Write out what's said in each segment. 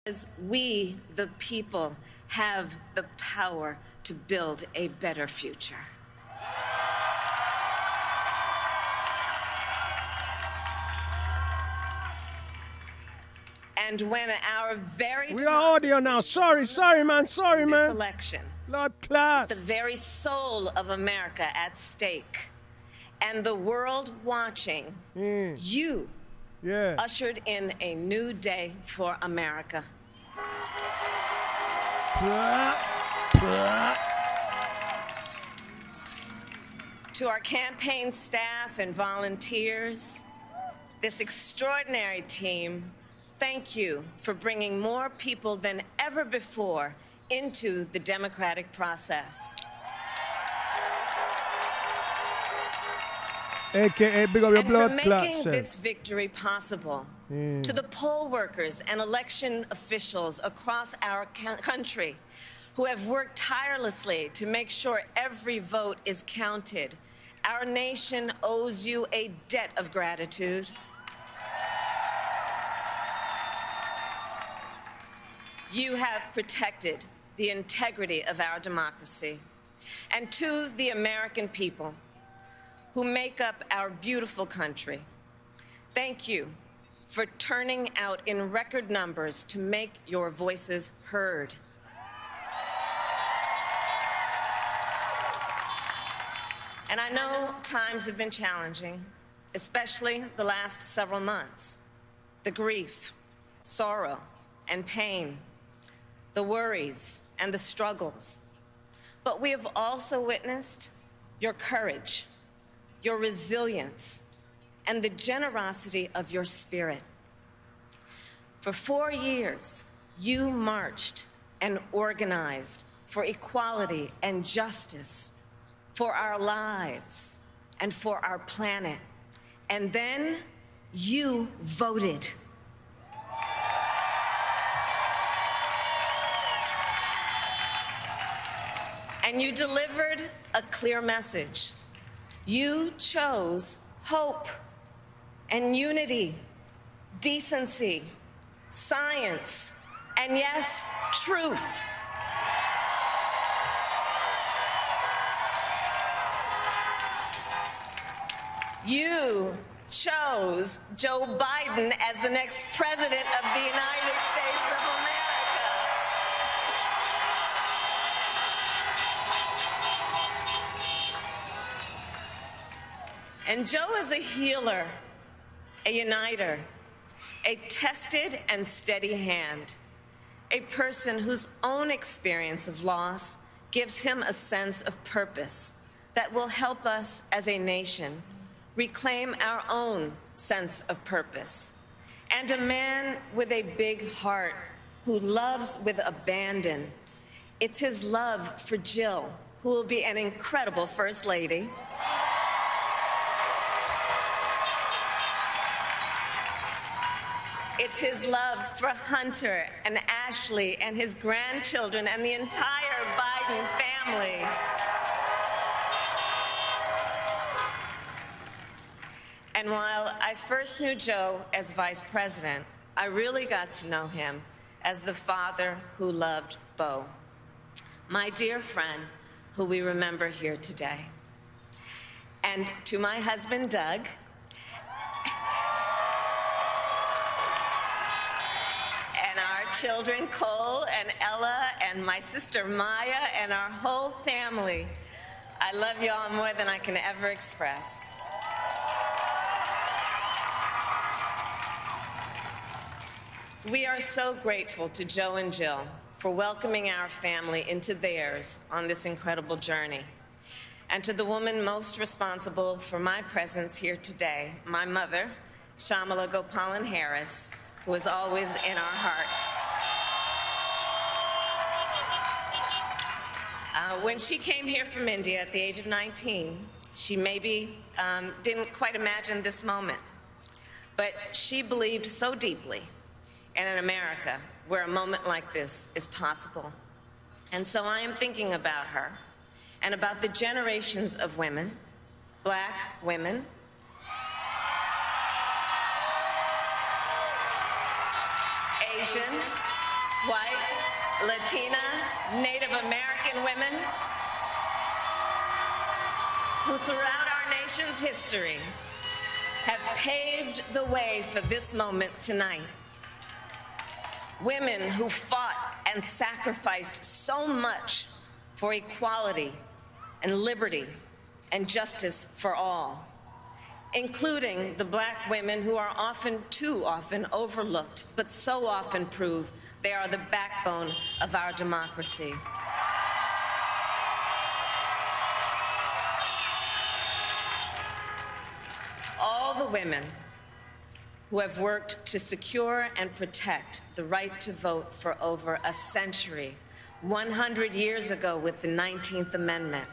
Because we, the people, have the power to build a better future. And when our very we are audio now. Sorry, man. This election, Lord Clark. the very soul of America at stake, and the world watching, you ushered in a new day for America. To our campaign staff and volunteers, this extraordinary team, thank you for bringing more people than ever before into the democratic process. AKA big up your blood and for clot, making sir. this victory possible. To the poll workers and election officials across our country who have worked tirelessly to make sure every vote is counted, our nation owes you a debt of gratitude. You have protected the integrity of our democracy. And to the American people who make up our beautiful country, thank you for turning out in record numbers to make your voices heard. And I know times have been challenging, especially the last several months. The grief, sorrow, and pain, the worries and the struggles. But we have also witnessed your courage, your resilience, and the generosity of your spirit. For 4 years, you marched and organized for equality and justice, for our lives and for our planet. And then you voted. And you delivered a clear message. You chose hope and unity, decency, science, and yes, truth. You chose Joe Biden as the next president of the United States of America. And Joe is a healer, a uniter, a tested and steady hand, a person whose own experience of loss gives him a sense of purpose that will help us as a nation reclaim our own sense of purpose. And a man with a big heart who loves with abandon. It's his love for Jill, who will be an incredible First Lady. It's his love for Hunter and Ashley and his grandchildren and the entire Biden family. And while I first knew Joe as vice president, I really got to know him as the father who loved Beau, my dear friend who we remember here today. And to my husband, Doug, and our children, Cole and Ella, and my sister, Maya, and our whole family, I love you all more than I can ever express. We are so grateful to Joe and Jill for welcoming our family into theirs on this incredible journey. And to the woman most responsible for my presence here today, my mother, Shamala Gopalan Harris, who is always in our hearts. When she came here from India at the age of 19, she maybe didn't quite imagine this moment, but she believed so deeply in an America where a moment like this is possible. And so I am thinking about her and about the generations of women, Black women, Asian, white, Latina, Native American women who throughout our nation's history have paved the way for this moment tonight. Women who fought and sacrificed so much for equality and liberty and justice for all, including the Black women who are often, too often, overlooked, but so often prove they are the backbone of our democracy. All the women who have worked to secure and protect the right to vote for over a century, 100 years ago with the 19th Amendment,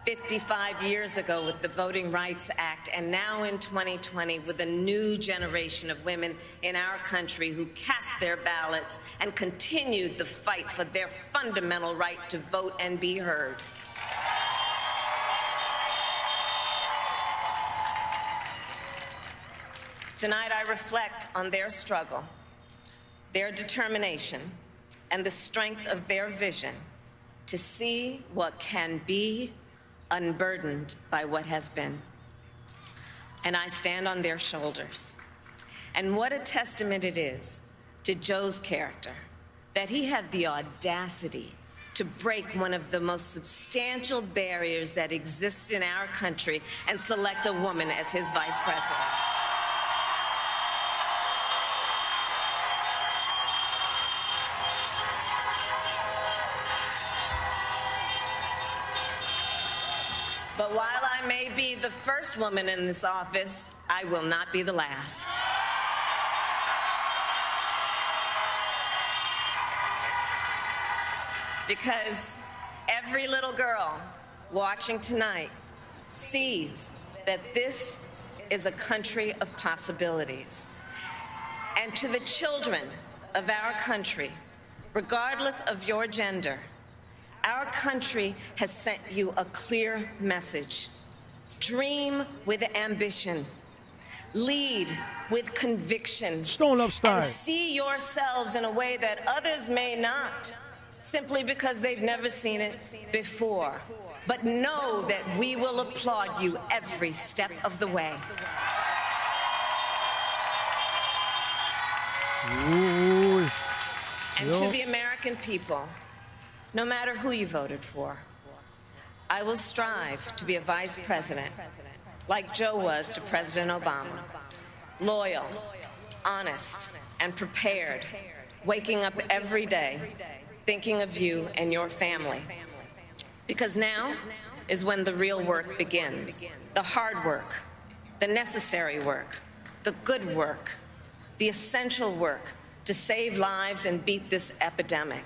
55 years ago with the Voting Rights Act, and now in 2020 with a new generation of women in our country who cast their ballots and continued the fight for their fundamental right to vote and be heard. Tonight, I reflect on their struggle, their determination, and the strength of their vision to see what can be unburdened by what has been. And I stand on their shoulders. And what a testament it is to Joe's character that he had the audacity to break one of the most substantial barriers that exists in our country and select a woman as his vice president. But while I may be the first woman in this office, I will not be the last. Because every little girl watching tonight sees that this is a country of possibilities. And to the children of our country, regardless of your gender, our country has sent you a clear message. Dream with ambition. Lead with conviction. Stone Love style. And see yourselves in a way that others may not, simply because they've never seen it before. But know that we will applaud you every step of the way. Ooh. And to the American people, no matter who you voted for, I will strive to be a vice president like Joe was to President Obama. Loyal, honest, and prepared, waking up every day thinking of you and your family. Because now is when the real work begins. The hard work, the necessary work, the good work, the essential work to save lives and beat this epidemic,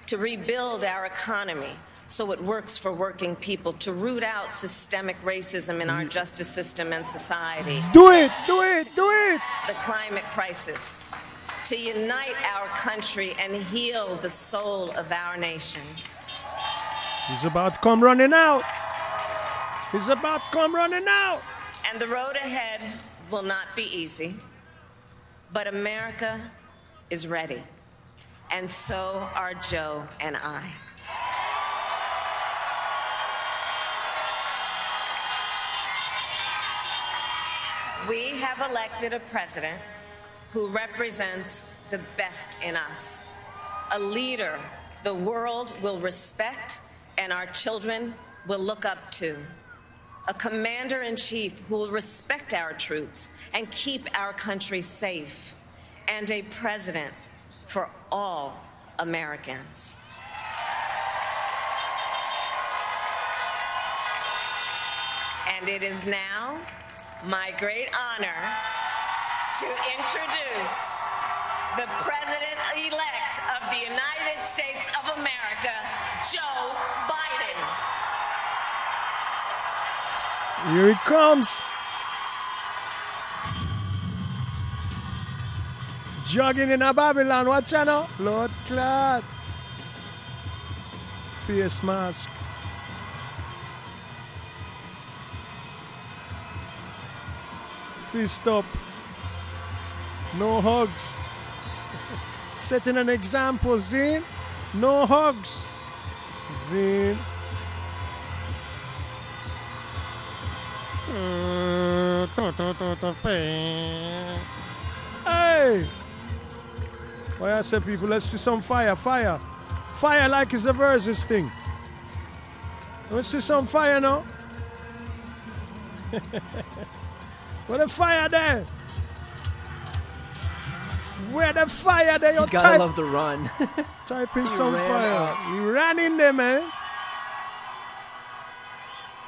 to rebuild our economy so it works for working people, to root out systemic racism in our justice system and society. Do it, do it, do it! The climate crisis, to unite our country and heal the soul of our nation. He's about to come running out. He's about to come running out. And the road ahead will not be easy, but America is ready. And so are Joe and I. We have elected a president who represents the best in us, a leader the world will respect and our children will look up to, a commander-in-chief who will respect our troops and keep our country safe, and a president for all Americans. And it is now my great honor to introduce the President-elect of the United States of America, Joe Biden. Here he comes. Jogging in a Babylon, watch out now. Lord Clad. Face mask. Fist up. No hugs. Setting an example, Zine. No hugs. Zine. Hey! Why I say, people, let's see some fire, fire. Fire like it's a versus thing. Let's see some fire now. Where the fire there? Where the fire there? You gotta love the run. Type in He some ran fire. up. He ran in there, man.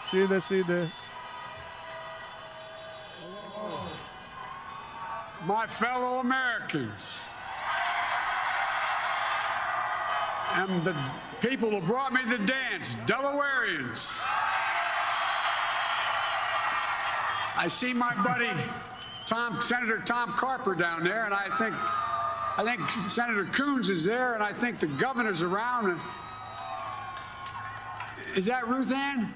See there, see there. My fellow Americans, and the people who brought me to the dance, Delawareans. I see my buddy Senator Tom Carper down there, and I think Senator Coons is there, and I think the governor's around. Is that Ruth Ann?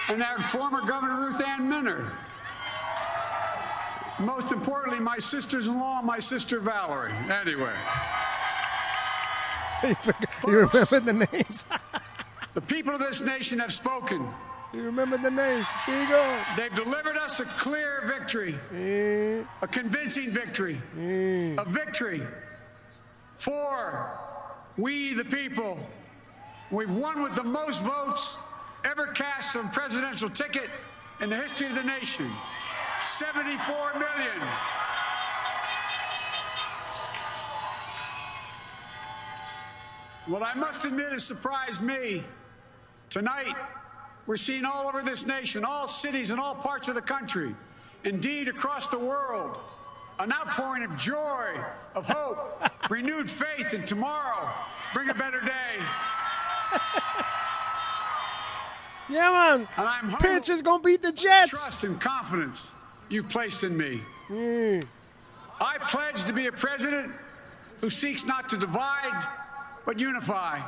And that former Governor Ruth Ann Minner. Most importantly, my sisters-in-law, my sister Valerie. Anyway. You remember the names? The people of this nation have spoken. You remember the names? Here you go. They've delivered us a clear victory, a convincing victory, a victory for we the people. We've won with the most votes ever cast on a presidential ticket in the history of the nation. 74 million. What I must admit has surprised me. Tonight, we're seeing all over this nation, all cities and all parts of the country, indeed across the world, an outpouring of joy, of hope, renewed faith in tomorrow. Bring a better day. Yeah, man. And I'm humbled Pitch is going to beat the Jets. trust and confidence you've placed in me. Yeah. I pledge to be a president who seeks not to divide, but unify.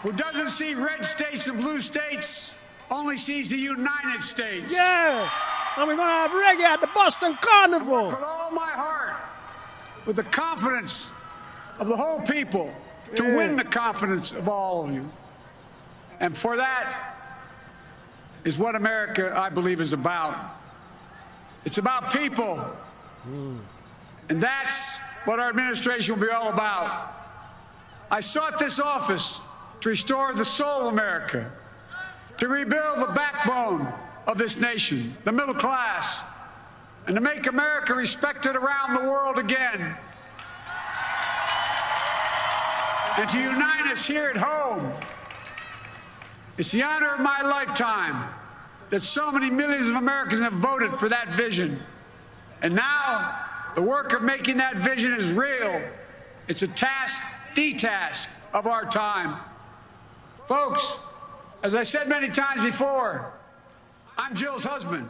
Who doesn't see red states and blue states, only sees the United States. Yeah. And we're going to have reggae at the Boston Carnival. With all my heart, with the confidence of the whole people, to win the confidence of all of you. And for that is what America, I believe, is about. It's about people. And that's what our administration will be all about. I sought this office to restore the soul of America, to rebuild the backbone of this nation, the middle class, and to make America respected around the world again. And to unite us here at home. It's the honor of my lifetime that so many millions of Americans have voted for that vision. And now, the work of making that vision is real. It's a task, the task of our time. Folks, as I said many times before, I'm Jill's husband.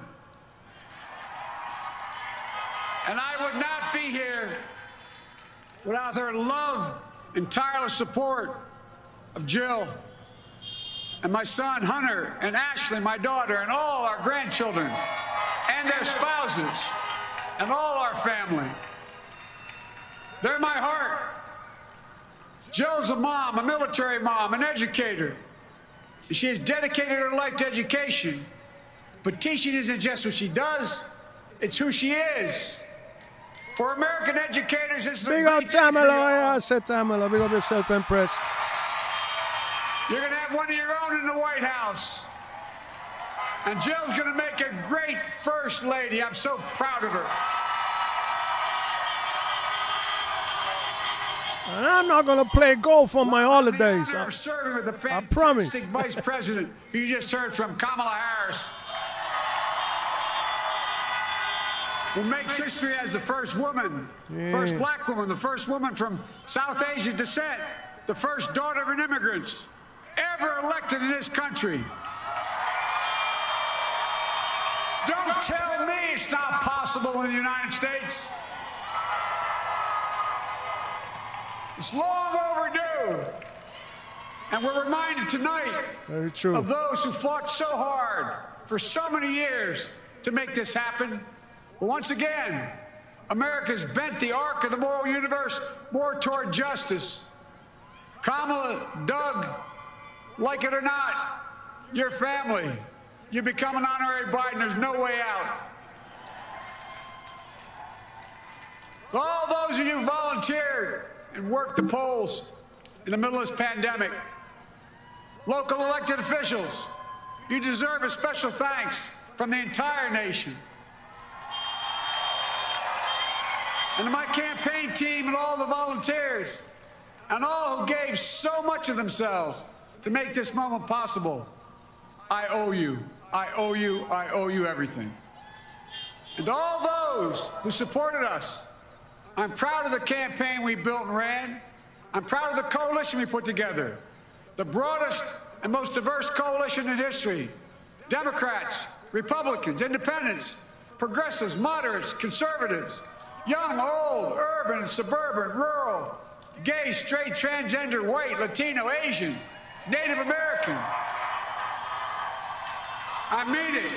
And I would not be here without her love and tireless support of Jill and my son Hunter and Ashley, my daughter, and all our grandchildren and their spouses and all our family. They're my heart. Jill's a mom, a military mom, an educator. She has dedicated her life to education. But teaching isn't just what she does, it's who she is. For American educators, this is Big a up great day for you Tamala. all. Yeah, I said Tamala. Big up yourself, Empress. You're going to have one of your own in the White House. And Jill's going to make a great first lady. I'm so proud of her. And I'm not going to play golf on my holidays. The honor of serving with the promise. fantastic vice president who you just heard from, Kamala Harris, who makes history as the first woman, first black woman, the first woman from South Asian descent, the first daughter of an immigrant ever elected in this country. Don't tell me it's not possible in the United States. It's long overdue. And we're reminded tonight Very true. of those who fought so hard for so many years to make this happen. But once again, America's bent the arc of the moral universe more toward justice. Kamala, Doug, like it or not, your family. You become an honorary Biden, there's no way out. All those of you who volunteered and worked the polls in the middle of this pandemic, local elected officials, you deserve a special thanks from the entire nation. And to my campaign team and all the volunteers and all who gave so much of themselves to make this moment possible, I owe you. I owe you. I owe you everything. And to all those who supported us, I'm proud of the campaign we built and ran. I'm proud of the coalition we put together, the broadest and most diverse coalition in history. Democrats, Republicans, independents, progressives, moderates, conservatives, young, old, urban, suburban, rural, gay, straight, transgender, white, Latino, Asian, Native American. I mean it,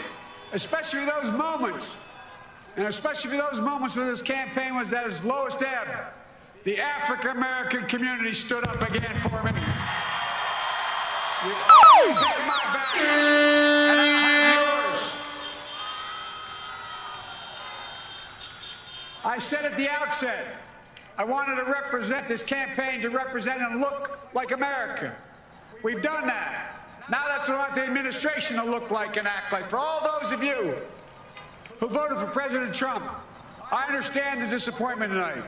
especially those moments, and especially for those moments when this campaign was at its lowest ebb. The African American community stood up again for me. You always had my back, and I'll have yours. I said at the outset, I wanted to represent this campaign, to represent and look like America. We've done that. Now that's what I want the administration to look like and act like. For all those of you who voted for President Trump, I understand the disappointment tonight.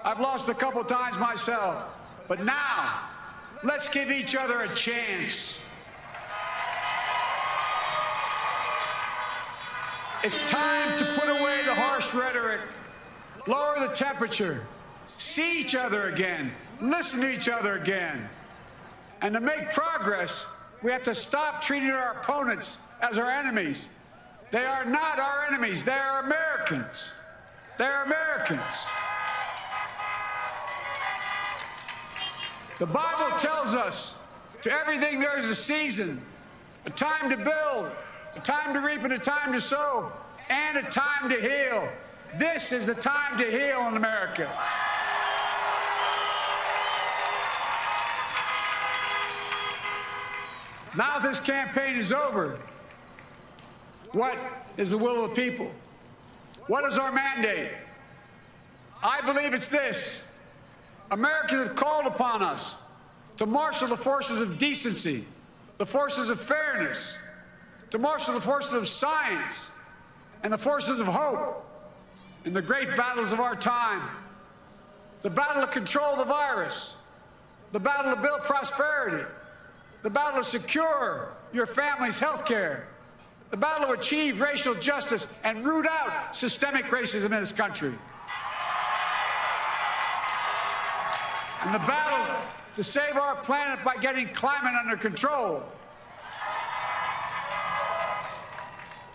I've lost a couple times myself. But now, let's give each other a chance. It's time to put away the harsh rhetoric, lower the temperature, see each other again, listen to each other again. And to make progress, we have to stop treating our opponents as our enemies. They are not our enemies. They are Americans. They are Americans. The Bible tells us to everything there is a season, a time to build, a time to reap and a time to sow, and a time to heal. This is the time to heal in America. Now this campaign is over. What is the will of the people? What is our mandate? I believe it's this. Americans have called upon us to marshal the forces of decency, the forces of fairness, to marshal the forces of science and the forces of hope in the great battles of our time. The battle to control the virus, the battle to build prosperity, the battle to secure your family's health care, the battle to achieve racial justice and root out systemic racism in this country, and the battle to save our planet by getting climate under control,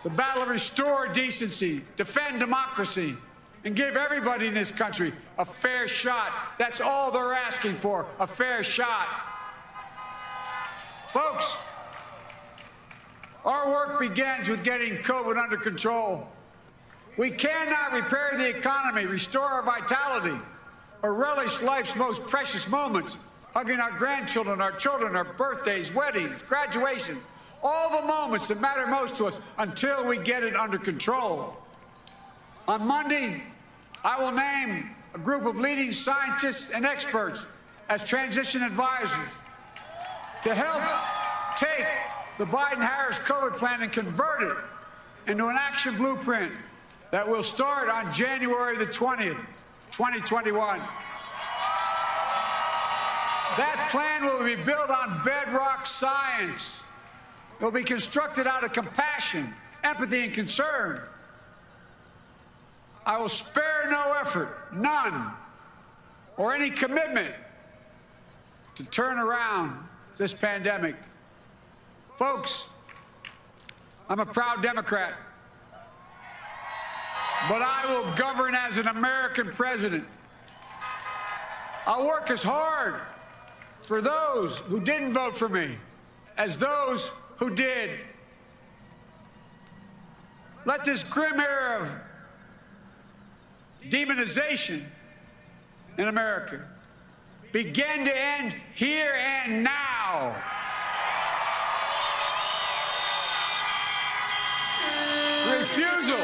the battle to restore decency, defend democracy, and give everybody in this country a fair shot. That's all they're asking for, a fair shot. Folks, our work begins with getting COVID under control. We cannot repair the economy, restore our vitality, or relish life's most precious moments, hugging our grandchildren, our children, our birthdays, weddings, graduations, all the moments that matter most to us until we get it under control. On Monday, I will name a group of leading scientists and experts as transition advisors to help take the Biden-Harris COVID plan and convert it into an action blueprint that will start on January the 20th, 2021. That plan will be built on bedrock science. It will be constructed out of compassion, empathy, and concern. I will spare no effort, none, or any commitment to turn around this pandemic. Folks, I'm a proud Democrat, but I will govern as an American president. I'll work as hard for those who didn't vote for me as those who did. Let this grim era of demonization in America begin to end here and now. The refusal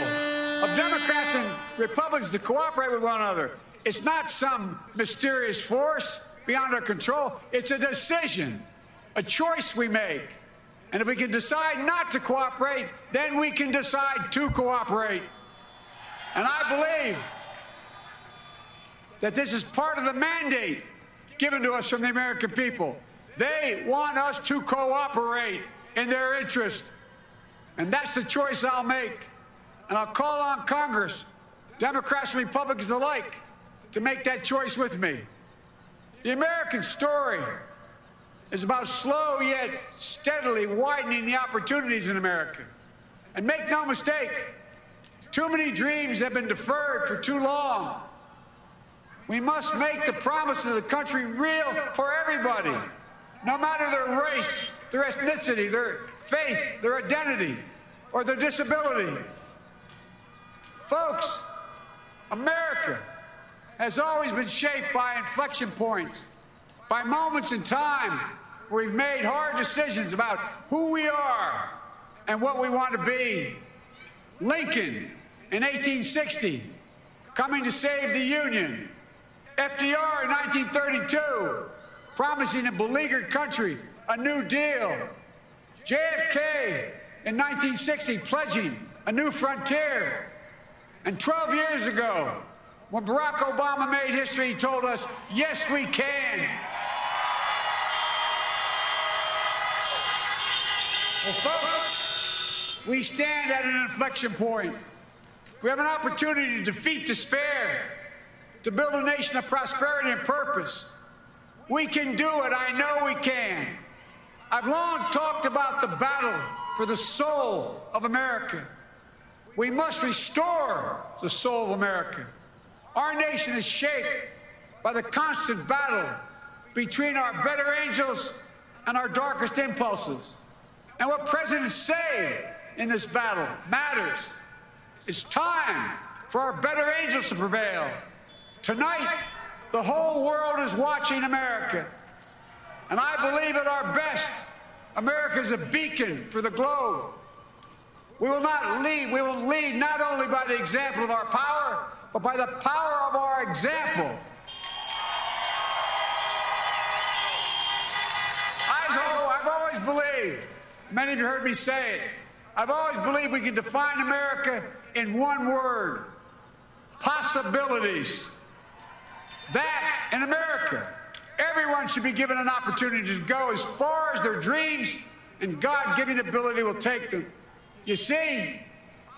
of Democrats and Republicans to cooperate with one another, it's not some mysterious force beyond our control. It's a decision, a choice we make. And if we can decide not to cooperate, then we can decide to cooperate. And I believe that this is part of the mandate given to us from the American people. They want us to cooperate in their interest. And that's the choice I'll make. And I'll call on Congress, Democrats and Republicans alike, to make that choice with me. The American story is about slow yet steadily widening the opportunities in America. And make no mistake, too many dreams have been deferred for too long. We must make the promise of the country real for everybody, no matter their race, their ethnicity, their faith, their identity, or their disability. Folks, America has always been shaped by inflection points, by moments in time where we've made hard decisions about who we are and what we want to be. Lincoln in 1860, coming to save the Union. FDR in 1932, promising a beleaguered country a new deal. JFK in 1960, pledging a new frontier. And 12 years ago, when Barack Obama made history, he told us, yes, we can. Well, folks, we stand at an inflection point. We have an opportunity to defeat despair, to build a nation of prosperity and purpose. We can do it. I know we can. I've long talked about the battle for the soul of America. We must restore the soul of America. Our nation is shaped by the constant battle between our better angels and our darkest impulses. And what presidents say in this battle matters. It's time for our better angels to prevail. Tonight, the whole world is watching America. And I believe at our best, America is a beacon for the globe. We will lead not only by the example of our power, but by the power of our example. I've always believed, many of you heard me say it, I've always believed we can define America in one word: possibilities. That in America, everyone should be given an opportunity to go as far as their dreams and God-given ability will take them. You see,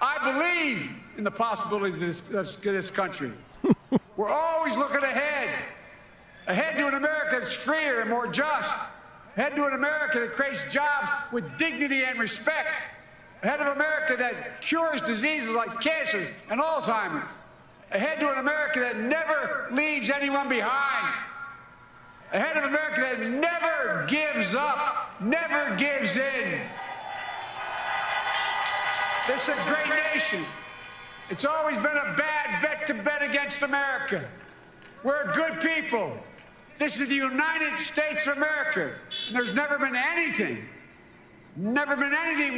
I believe in the possibilities of this country. We're always looking ahead to an America that's freer and more just, ahead to an America that creates jobs with dignity and respect, ahead of America that cures diseases like cancer and Alzheimer's, ahead to an America that never leaves anyone behind, ahead of America that never gives up, never gives in. This is a great nation. It's always been a bad bet to bet against America. We're good people. This is the United States of America. And there's never been anything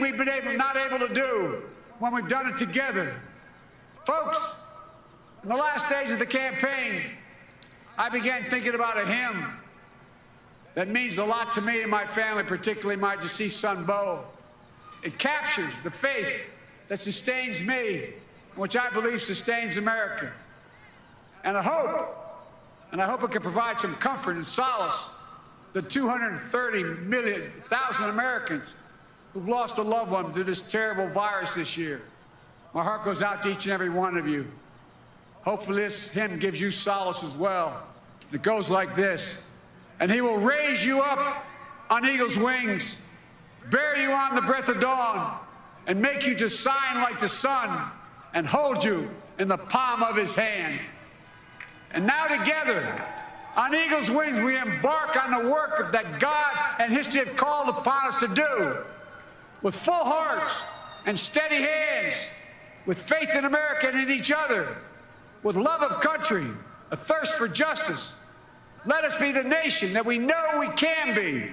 we've been not able to do when we've done it together. Folks, in the last days of the campaign, I began thinking about a hymn that means a lot to me and my family, particularly my deceased son, Bo. It captures the faith that sustains me, which I believe sustains America. And I hope it can provide some comfort and solace to 230,000 Americans who've lost a loved one to this terrible virus this year. My heart goes out to each and every one of you. Hopefully this hymn gives you solace as well. It goes like this: and he will raise you up on eagle's wings, bear you on the breath of dawn, and make you to shine like the sun, and hold you in the palm of his hand. And now together, on eagle's wings, we embark on the work that God and history have called upon us to do, with full hearts and steady hands, with faith in America and in each other. with love of country, a thirst for justice. Let us be the nation that we know we can be.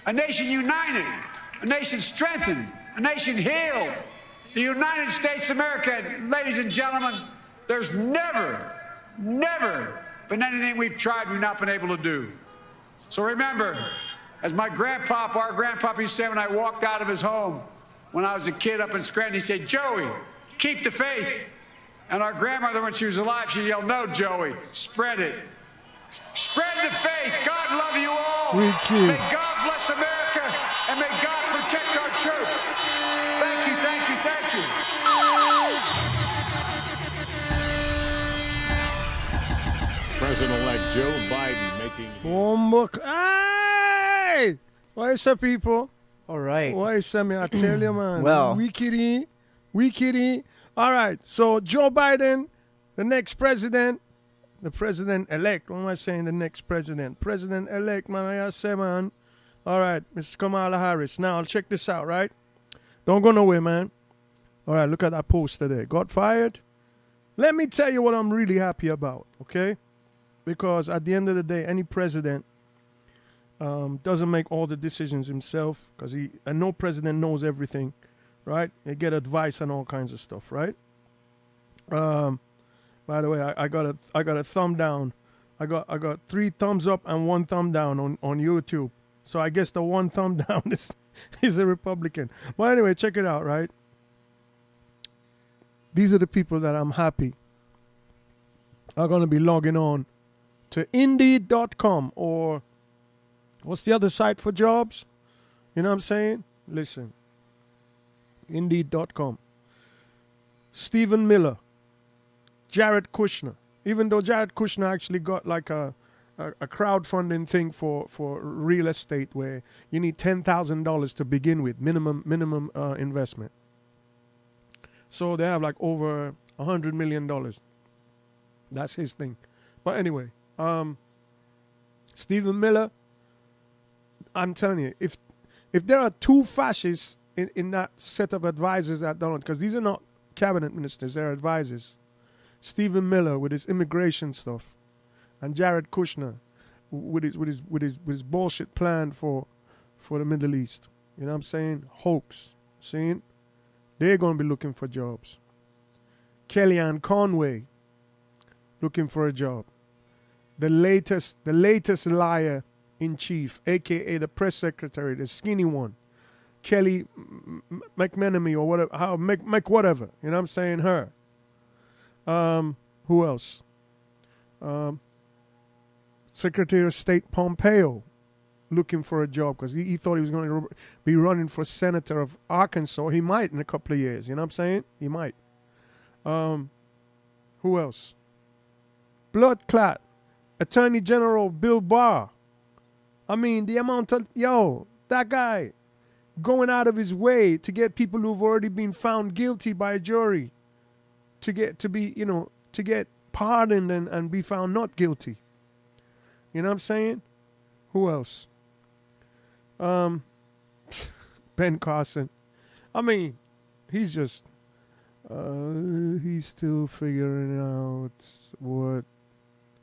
A nation united, a nation strengthened, a nation healed. The United States of America, ladies and gentlemen, there's never been anything we've tried we've not been able to do. So remember, as my grandpapa, our grandpapa used to say when I walked out of his home when I was a kid up in Scranton, he said, "Joey, keep the faith." And our grandmother, when she was alive, she yelled, "No, Joey, spread it. Spread the faith. God love you all. May God bless America, and may God protect our troops." Thank you, thank you, thank you. President-elect Joe Biden making Hey! What is up, people? All right. What is up, I tell you, man. Well. Wickedy. All right, so Joe Biden, the next president, the president-elect. What am I saying, the next president? President-elect, man, I say, man. All right, Mrs. Kamala Harris. Now, I'll check this out, right? Don't go nowhere, man. All right, look at that poster there. Got fired? Let me tell you what I'm really happy about, okay? Because at the end of the day, any president doesn't make all the decisions himself, because no president knows everything, right? They get advice and all kinds of stuff, right? By the way, I got a thumb down. I got 3 thumbs up and 1 thumb down on YouTube. So I guess the 1 thumb down is a Republican. But anyway, check it out, right? These are the people that I'm happy are going to be logging on to Indeed.com, or what's the other site for jobs? You know what I'm saying? Listen. Indeed.com. Stephen Miller. Jared Kushner. Even though Jared Kushner actually got like a crowdfunding thing for real estate where you need $10,000 to begin with, minimum investment. So they have like over $100 million. That's his thing. But anyway, Stephen Miller, I'm telling you, if there are 2 fascists in that set of advisors that don't, because these are not cabinet ministers, they're advisors. Stephen Miller with his immigration stuff, and Jared Kushner with his bullshit plan for the Middle East. You know what I'm saying? Hoax. Seeing? They're going to be looking for jobs. Kellyanne Conway looking for a job. The latest liar in chief, aka the press secretary, the skinny one, Kelly McMenamy or whatever, whatever. You know what I'm saying? Her. Who else? Secretary of State Pompeo looking for a job because he thought he was going to be running for senator of Arkansas. He might in a couple of years. You know what I'm saying? He might. Who else? Blood clot. Attorney General Bill Barr. I mean, the amount of, that guy going out of his way to get people who've already been found guilty by a jury to get pardoned and be found not guilty. You know what I'm saying? Who else? Ben Carson. I mean, he's just he's still figuring out what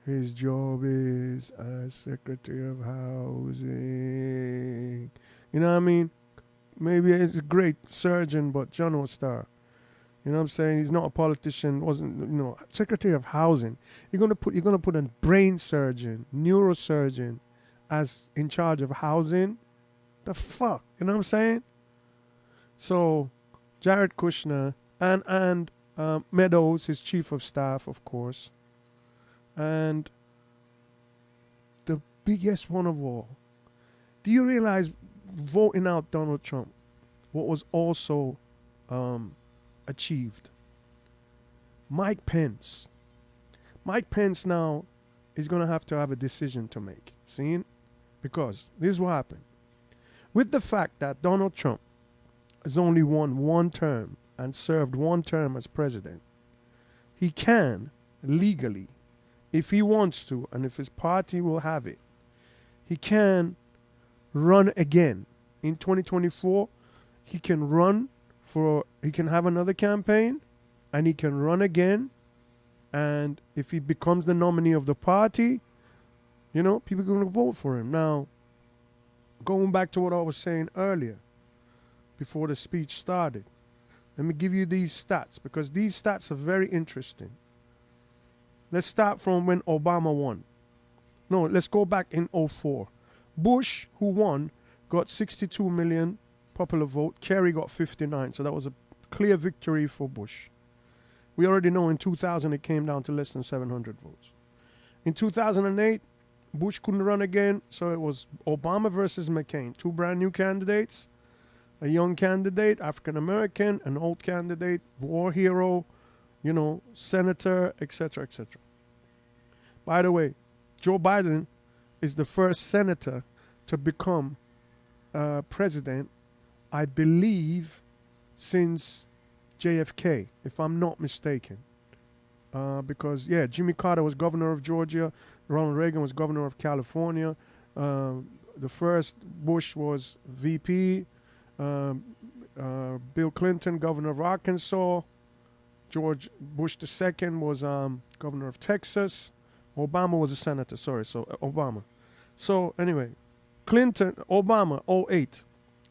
his job is as Secretary of Housing. You know what I mean? Maybe he's a great surgeon, but John Star. You know what I'm saying? He's not a politician. Wasn't Secretary of Housing. You're gonna put a brain surgeon, neurosurgeon, as in charge of housing. The fuck, you know what I'm saying? So, Jared Kushner and Meadows, his chief of staff, of course, and the biggest one of all. Do you realize voting out Donald Trump, what was also achieved? Mike Pence. Mike Pence now is going to have a decision to make. See? Because this is what happened. With the fact that Donald Trump has only won 1 term and served 1 term as president, he can legally, if he wants to, and if his party will have it, he can run again. In 2024, he can have another campaign, and he can run again And if he becomes the nominee of the party, you know, people are going to vote for him. Now, going back to what I was saying earlier, before the speech started, let me give you these stats, because these stats are very interesting. Let's start from when Obama won. No, let's go back in 2004. Bush, who won, got 62 million popular vote. Kerry got 59, so that was a clear victory for Bush. We already know in 2000 it came down to less than 700 votes. In 2008, Bush couldn't run again, so it was Obama versus McCain. Two brand new candidates, a young candidate, African American, an old candidate, war hero, you know, senator, etc., etc. By the way, Joe Biden is the first senator to become president, I believe, since JFK, if I'm not mistaken. Because, yeah, Jimmy Carter was governor of Georgia. Ronald Reagan was governor of California. The first Bush was VP. Bill Clinton, governor of Arkansas. George Bush II was governor of Texas. Obama was a senator, sorry, so Obama. So anyway, Obama, 08,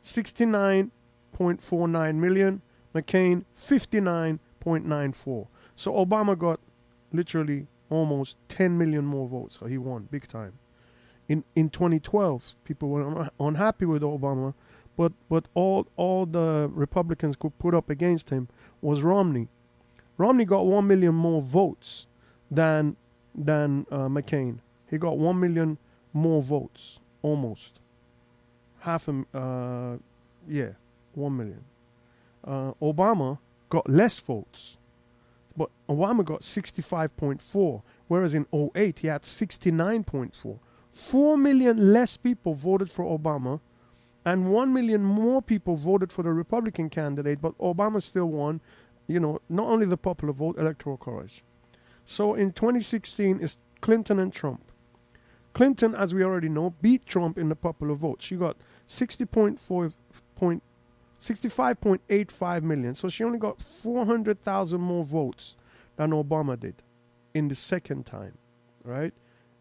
69.49 million. McCain, 59.94. So Obama got literally almost 10 million more votes, so he won big time. In 2012, people were unhappy with Obama, but all the Republicans could put up against him was Romney. Romney got 1 million more votes than McCain. He got 1 million more votes, almost. 1 million. Obama got less votes, but Obama got 65.4, whereas in 08 he had 69.4. 4 million less people voted for Obama, and 1 million more people voted for the Republican candidate, but Obama still won, you know, not only the popular vote, electoral college. So in 2016, it's Clinton and Trump. Clinton, as we already know, beat Trump in the popular vote. She got 65.85 million. So she only got 400,000 more votes than Obama did in the second time, right?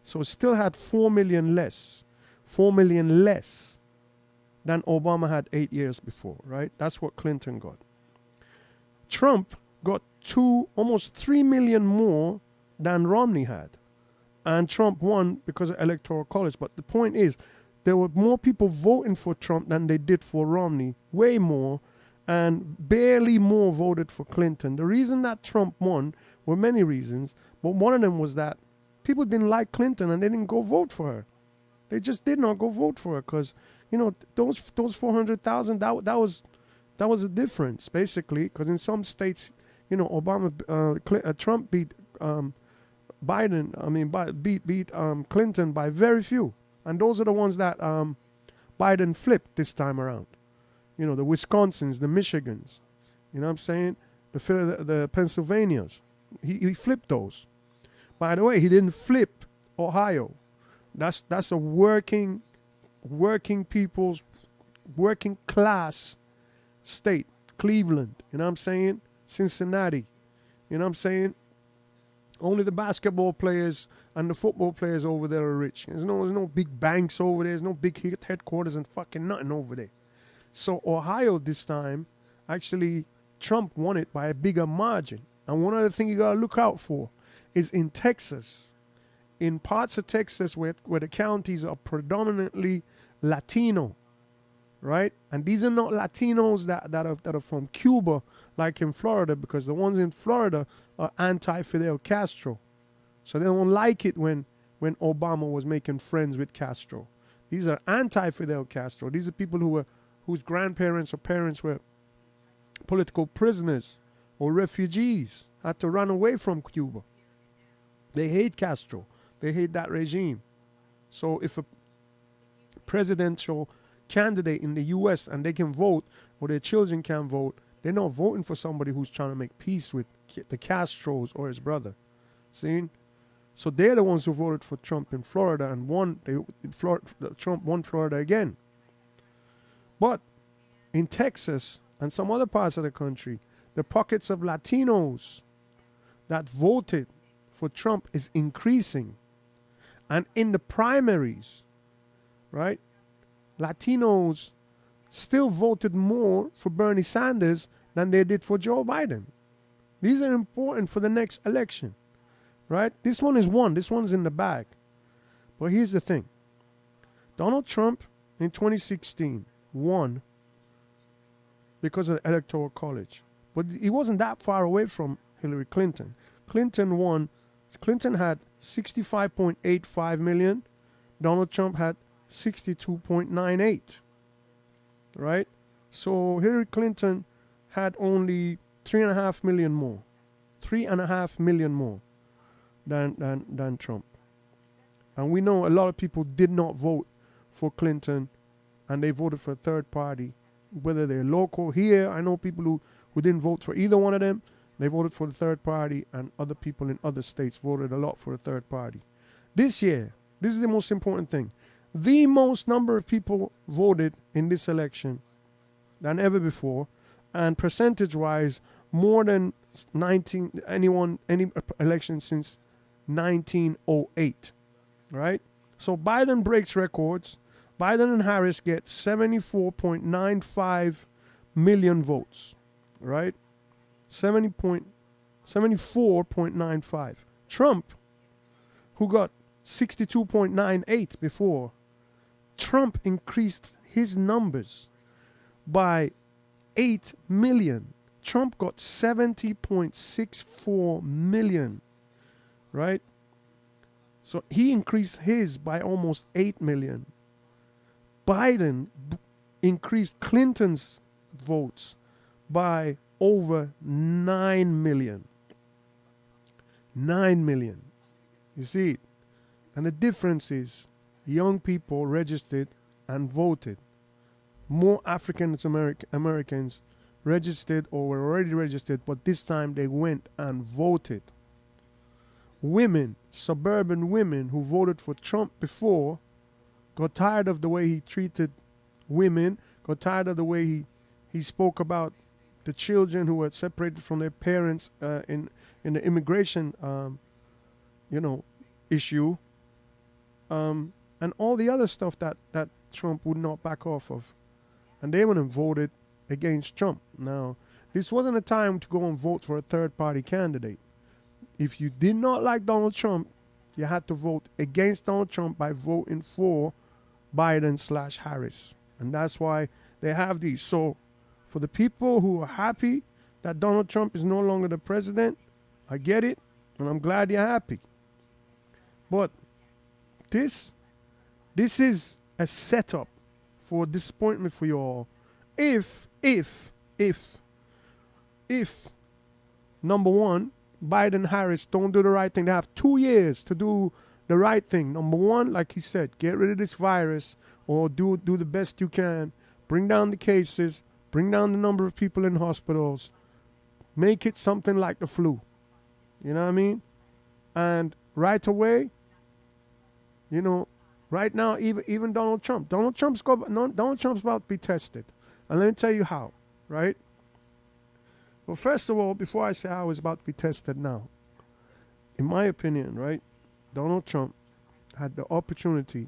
So it still had 4 million less than Obama had 8 years before, right? That's what Clinton got. Trump got almost 3 million more than Romney had. And Trump won because of electoral college. But the point is, there were more people voting for Trump than they did for Romney, way more, and barely more voted for Clinton. The reason that Trump won were many reasons, but one of them was that people didn't like Clinton and they didn't go vote for her. They just did not go vote for her because, you know, those 400,000, that was a difference, basically, because in some states, you know, Trump beat beat Clinton by very few. And those are the ones that Biden flipped this time around. You know, the Wisconsins, the Michigans, you know what I'm saying? The Pennsylvanias. He flipped those. By the way, he didn't flip Ohio. That's a working people's, working class state. Cleveland, you know what I'm saying? Cincinnati, you know what I'm saying? Only the basketball players and the football players over there are rich. There's no big banks over there. There's no big headquarters and fucking nothing over there. So Ohio this time, actually, Trump won it by a bigger margin. And one other thing you got to look out for is in Texas. In parts of Texas where the counties are predominantly Latino, right? And these are not Latinos that are from Cuba, like in Florida, because the ones in Florida are anti-Fidel Castro. So they don't like it when Obama was making friends with Castro. These are anti-Fidel Castro. These are people whose grandparents or parents were political prisoners or refugees, had to run away from Cuba. They hate Castro. They hate that regime. So if a presidential candidate in the U.S. and they can vote, or their children can vote, they're not voting for somebody who's trying to make peace with the Castros or his brother. See? So they're the ones who voted for Trump in Florida and won. Trump won Florida again. But in Texas and some other parts of the country, the pockets of Latinos that voted for Trump is increasing. And in the primaries, right, Latinos still voted more for Bernie Sanders than they did for Joe Biden. These are important for the next election, right? This one is won. This one's in the bag. But here's the thing. Donald Trump in 2016 won because of the Electoral College. But he wasn't that far away from Hillary Clinton. Clinton won. Clinton had 65.85 million. Donald Trump had 62.98. Right? So Hillary Clinton had only 3.5 million more. 3.5 million more than Trump. And we know a lot of people did not vote for Clinton and they voted for a third party. Whether they're local here, I know people who didn't vote for either one of them. They voted for the third party, and other people in other states voted a lot for the third party. This year, this is the most important thing. The most number of people voted in this election than ever before, and percentage-wise, more than any election since 1908, right? So Biden breaks records. Biden and Harris get 74.95 million votes, right? 74.95. Trump, who got 62.98 before, Trump increased his numbers by 8 million. Trump got 70.64 million, right? So he increased his by almost 8 million. Biden increased Clinton's votes by over 9 million. 9 million. You see it? And the difference is young people registered and voted. More African Americans registered or were already registered, but this time they went and voted. Women, suburban women who voted for Trump before, got tired of the way he treated women, got tired of the way he spoke about the children who were separated from their parents in the immigration issue, and all the other stuff that Trump would not back off of. And they went and voted against Trump. Now, this wasn't a time to go and vote for a third-party candidate. If you did not like Donald Trump, you had to vote against Donald Trump by voting for Biden/Harris. And that's why they have these. So for the people who are happy that Donald Trump is no longer the president, I get it, and I'm glad you're happy. But this is a setup for disappointment for you all. If number one, Biden-Harris don't do the right thing. They have 2 years to do the right thing. Number one, like he said, get rid of this virus, or do the best you can. Bring down the cases, bring down the number of people in hospitals, make it something like the flu. You know what I mean? And right away, right now, even Donald Trump. Donald Trump's about to be tested. And let me tell you how, right? Well, first of all, before I say how he's about to be tested now, in my opinion, right, Donald Trump had the opportunity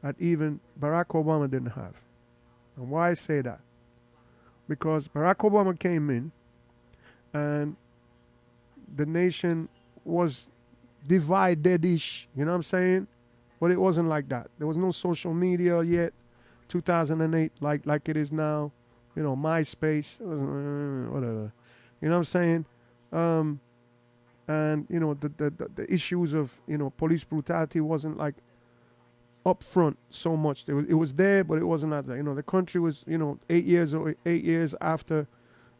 that even Barack Obama didn't have. And why I say that? Because Barack Obama came in and the nation was divided-ish, you know what I'm saying? But it wasn't like that. There was no social media yet, 2008, like it is now. MySpace, whatever. You know what I'm saying? And, the issues of, police brutality wasn't like up front so much. It was there, but it wasn't at that. The country was, 8 years after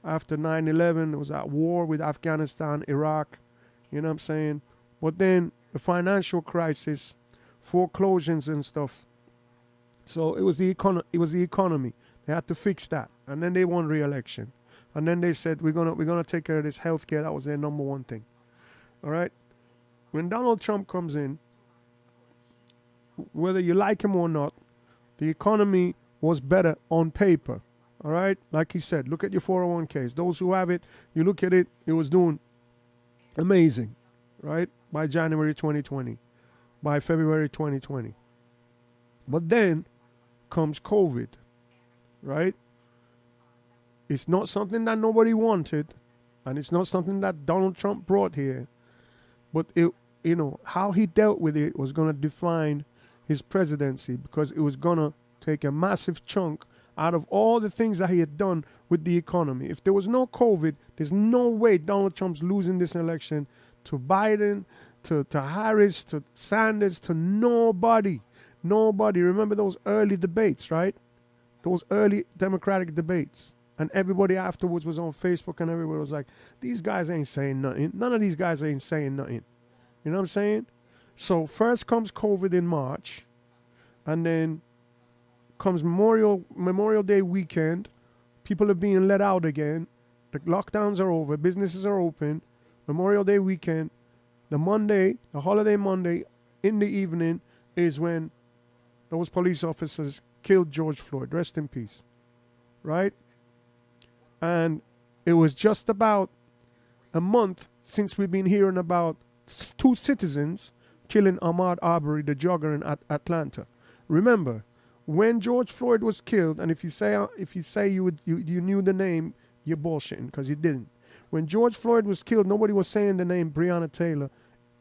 9/11, it was at war with Afghanistan, Iraq. You know what I'm saying? But then the financial crisis, foreclosures and stuff. So it was the economy. They had to fix that, and then they won re-election, and then they said we're gonna take care of this healthcare. That was their number one thing. All right. When Donald Trump comes in, whether you like him or not, the economy was better on paper. All right. Like he said, look at your 401ks. Those who have it, you look at it, it was doing amazing. right? By January 2020, by February 2020. But then comes COVID, right? It's not something that nobody wanted, and it's not something that Donald Trump brought here. But how he dealt with it was going to define his presidency, because it was going to take a massive chunk out of all the things that he had done with the economy. If there was no COVID, there's no way Donald Trump's losing this election to Biden, to Harris, to Sanders, to nobody. Nobody. Remember those early debates, right? Those early Democratic debates. And everybody afterwards was on Facebook, and everybody was like, these guys ain't saying nothing. None of these guys ain't saying nothing. You know what I'm saying? So first comes COVID in March, and then comes Memorial Day weekend. People are being let out again. The lockdowns are over. Businesses are open. Memorial Day weekend. The holiday Monday, in the evening is when those police officers killed George Floyd. Rest in peace. Right? And it was just about a month since we've been hearing about two citizens killing Ahmaud Arbery, the jogger in Atlanta. Remember, when George Floyd was killed, and if you say you knew the name, you're bullshitting, because you didn't. When George Floyd was killed, nobody was saying the name Breonna Taylor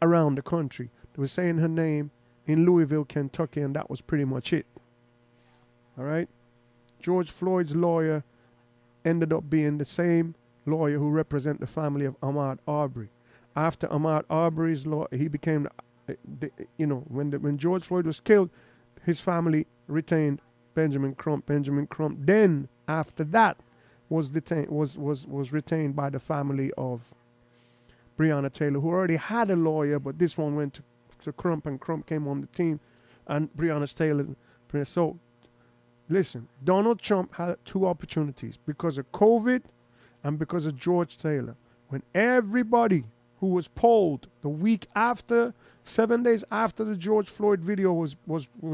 around the country. They were saying her name in Louisville, Kentucky, and that was pretty much it. All right? George Floyd's lawyer ended up being the same lawyer who represented the family of Ahmaud Arbery. After Ahmaud Arbery's law, he became, when George Floyd was killed, his family retained Benjamin Crump. Benjamin Crump then, after that, was retained by the family of Breonna Taylor, who already had a lawyer, but this one went to Crump, and Crump came on the team, and Breonna Taylor. So, listen, Donald Trump had two opportunities because of COVID and because of George Taylor. When everybody who was polled the week after, 7 days after the George Floyd video was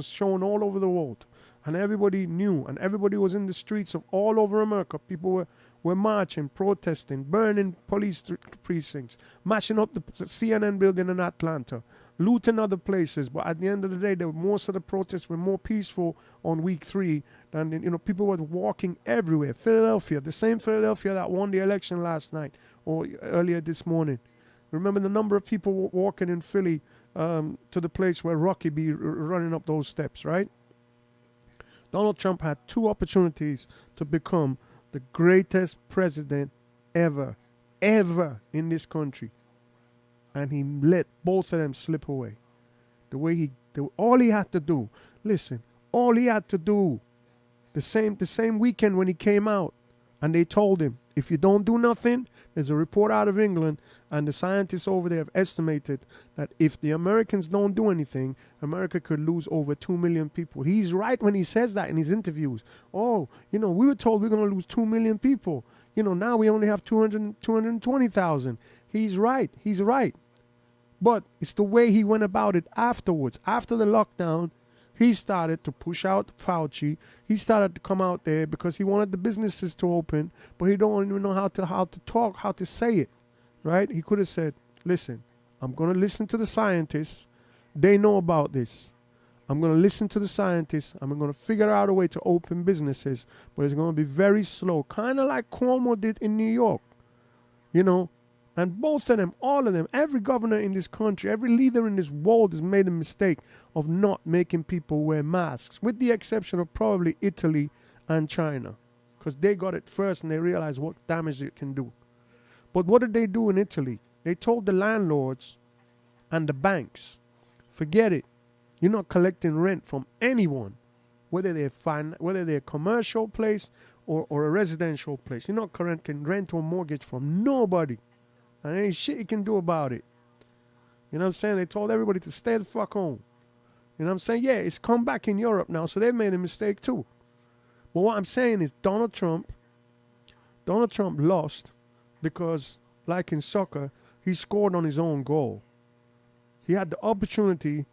shown all over the world, and everybody knew, and everybody was in the streets of all over America. People were marching, protesting, burning police precincts, mashing up the CNN building in Atlanta, looting other places. But at the end of the day, most of the protests were more peaceful on week 3 than, people were walking everywhere. Philadelphia, the same Philadelphia that won the election last night or earlier this morning. Remember the number of people walking in Philly to the place where Rocky be running up those steps, right? Donald Trump had two opportunities to become the greatest president ever in this country. And he let both of them slip away. All he had to do, the same weekend when he came out, and they told him, if you don't do nothing, there's a report out of England, and the scientists over there have estimated that if the Americans don't do anything, America could lose over 2 million people. He's right when he says that in his interviews. Oh, we were told we're going to lose 2 million people. Now we only have 220,000. He's right. But it's the way he went about it afterwards. After the lockdown, he started to push out Fauci. He started to come out there because he wanted the businesses to open, but he don't even know how to talk, how to say it, right? He could have said, listen, I'm going to listen to the scientists. They know about this. I'm going to listen to the scientists. I'm going to figure out a way to open businesses, but it's going to be very slow, kind of like Cuomo did in New York, And both of them, all of them, every governor in this country, every leader in this world has made a mistake of not making people wear masks, with the exception of probably Italy and China, because they got it first and they realized what damage it can do. But what did they do in Italy? They told the landlords and the banks, forget it. You're not collecting rent from anyone, whether they're a commercial place or a residential place. You're not collecting rent or mortgage from nobody. And there ain't shit you can do about it. You know what I'm saying? They told everybody to stay the fuck home. You know what I'm saying? Yeah, it's come back in Europe now, so they've made a mistake too. But what I'm saying is Donald Trump lost because, like in soccer, he scored on his own goal. He had the opportunity,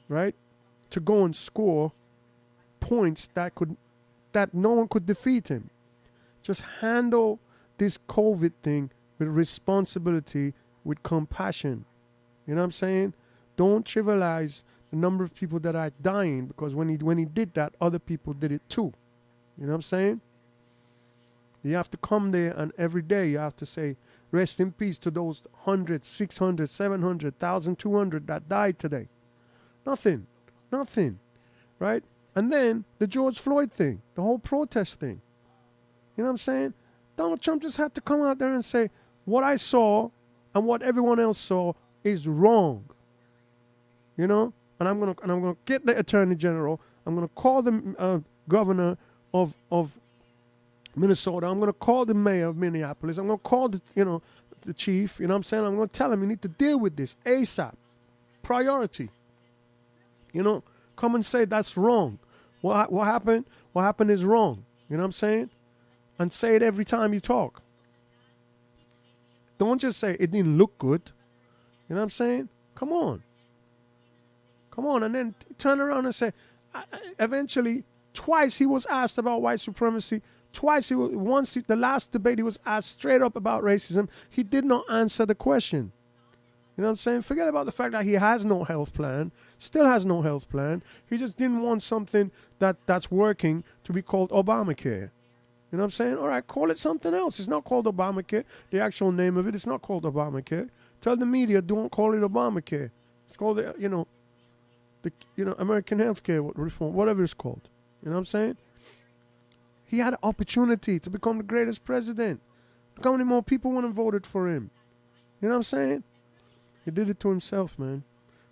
right, to go and score points that no one could defeat him. Just handle this COVID thing with responsibility with compassion. You know what I'm saying? Don't trivialize the number of people that are dying, because when he did that, other people did it too. You know what I'm saying? You have to come there, and every day you have to say, rest in peace to those 100, 600, 700, 1,200 that died today. Nothing. Right? And then the George Floyd thing, the whole protest thing. You know what I'm saying? Donald Trump just had to come out there and say, what I saw and what everyone else saw is wrong. You know? And I'm gonna get the Attorney General. I'm gonna call the governor of Minnesota. I'm gonna call the mayor of Minneapolis. I'm gonna call the chief. You know what I'm saying? I'm gonna tell him you need to deal with this ASAP. Priority. You know, come and say that's wrong. What happened? What happened is wrong. You know what I'm saying? And say it every time you talk. Don't just say it didn't look good. You know what I'm saying? Come on. And then turn around and say, eventually, twice he was asked about white supremacy. The last debate he was asked straight up about racism. He did not answer the question. You know what I'm saying? Forget about the fact that he has no health plan, still has no health plan. He just didn't want something that's working to be called Obamacare. You know what I'm saying? All right, call it something else. It's not called Obamacare. The actual name of it is not called Obamacare. Tell the media, don't call it Obamacare. It's called, American Healthcare Reform, whatever it's called. You know what I'm saying? He had an opportunity to become the greatest president. Look how many more people went and voted for him. You know what I'm saying? He did it to himself, man.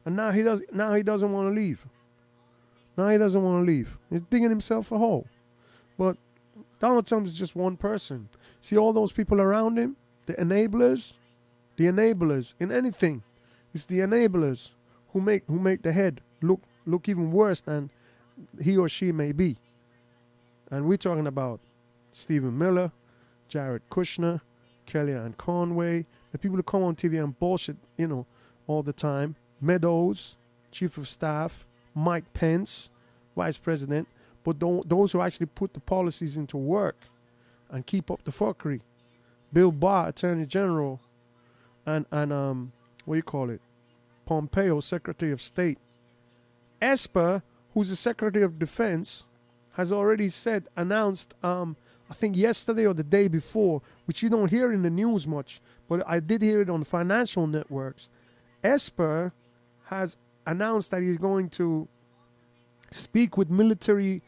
And now he doesn't want to leave. He's digging himself a hole. But Donald Trump is just one person. See all those people around him? The enablers in anything. It's the enablers who make the head look even worse than he or she may be. And we're talking about Stephen Miller, Jared Kushner, Kellyanne Conway, the people who come on TV and bullshit, all the time. Meadows, Chief of Staff, Mike Pence, Vice President, but those who actually put the policies into work and keep up the fuckery. Bill Barr, Attorney General, and Pompeo, Secretary of State. Esper, who's the Secretary of Defense, has already announced, I think yesterday or the day before, which you don't hear in the news much, but I did hear it on financial networks. Esper has announced that he's going to speak with the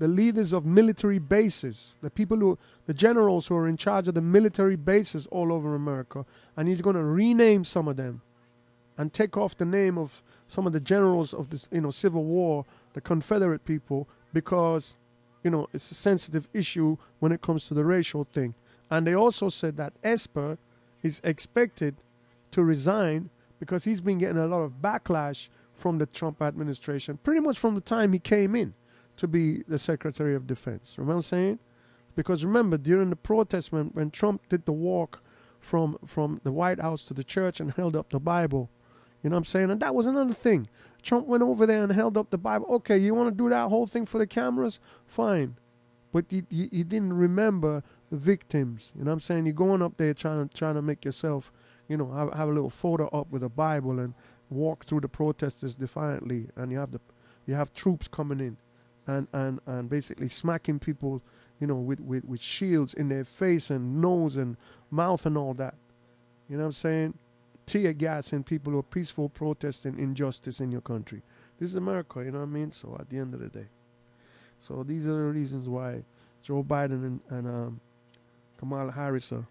leaders of military bases, the generals who are in charge of the military bases all over America, and he's going to rename some of them and take off the name of some of the generals of this, Civil War, the Confederate people, because, it's a sensitive issue when it comes to the racial thing. And they also said that Esper is expected to resign because he's been getting a lot of backlash from the Trump administration, pretty much from the time he came in to be the Secretary of Defense. Remember what I'm saying? Because remember, during the protest, when Trump did the walk from the White House to the church and held up the Bible, you know what I'm saying? And that was another thing. Trump went over there and held up the Bible. Okay, you want to do that whole thing for the cameras? Fine. But you didn't remember the victims. You know what I'm saying? You're going up there trying to make yourself, have a little photo up with a Bible and walk through the protesters defiantly. And you have troops coming in and basically smacking people, with shields in their face and nose and mouth and all that. You know what I'm saying? Tear gas and people who are peaceful protesting injustice in your country. This is America, you know what I mean? So at the end of the day. So these are the reasons why Joe Biden and Kamala Harris are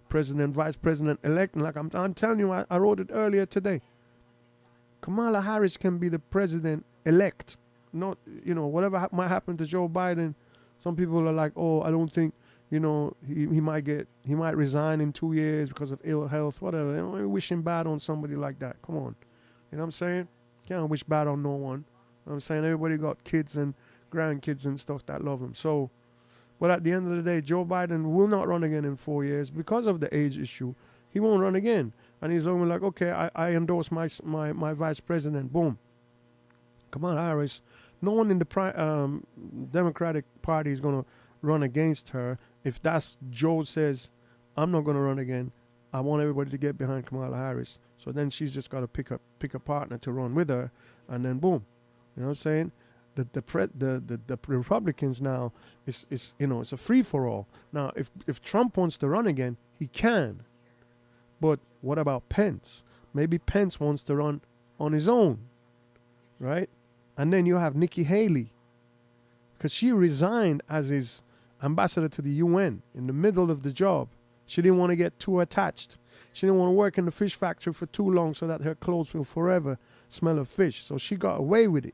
president, vice president elect. And like I'm telling you, I wrote it earlier today. Kamala Harris can be the president elect. Not, whatever might happen to Joe Biden. Some people are like, oh, I don't think, he might resign in 2 years because of ill health, whatever. Don't wishing bad on somebody like that. Come on. You know what I'm saying? Can't wish bad on no one. You know what I'm saying? Everybody got kids and grandkids and stuff that love him. So, but at the end of the day, Joe Biden will not run again in 4 years because of the age issue. He won't run again. And he's only like, okay, I endorse my vice president. Boom. Kamala Harris. No one in the Democratic Party is going to run against her. If Joe says, I'm not going to run again, I want everybody to get behind Kamala Harris. So then she's just got to pick a partner to run with her, and then boom. You know what I'm saying? The Republicans now is it's a free for all. Now if Trump wants to run again, he can. But what about Pence? Maybe Pence wants to run on his own, right? And then you have Nikki Haley, because she resigned as his ambassador to the UN in the middle of the job. She didn't want to get too attached. She didn't want to work in the fish factory for too long so that her clothes will forever smell of fish. So she got away with it.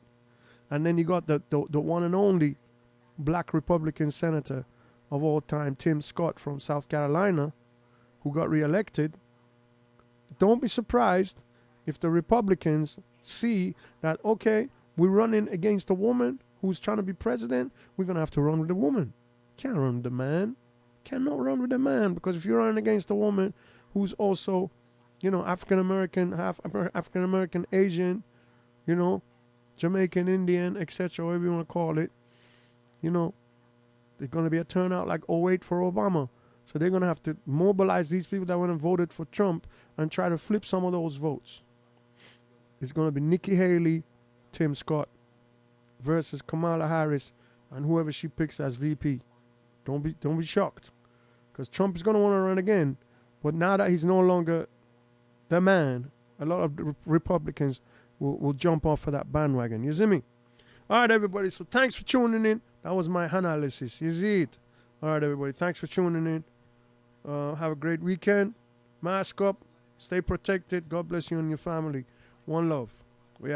And then you got the one and only black Republican senator of all time, Tim Scott from South Carolina, who got reelected. Don't be surprised if the Republicans see that, okay, we're running against a woman who's trying to be president, we're going to have to run with the woman. Can't run with the man. Cannot run with the man, because if you're running against a woman who's also, African-American, half African-American, Asian, Jamaican, Indian, etc., whatever you want to call it, there's going to be a turnout like 08 for Obama. So they're going to have to mobilize these people that went and voted for Trump and try to flip some of those votes. It's going to be Nikki Haley, Tim Scott versus Kamala Harris and whoever she picks as VP. Don't be shocked, because Trump is going to want to run again. But now that he's no longer the man, a lot of the Republicans will jump off of that bandwagon. You see me? All right, everybody. So thanks for tuning in. That was my analysis. You see it? All right, everybody. Thanks for tuning in. Have a great weekend. Mask up. Stay protected. God bless you and your family. One love. We out.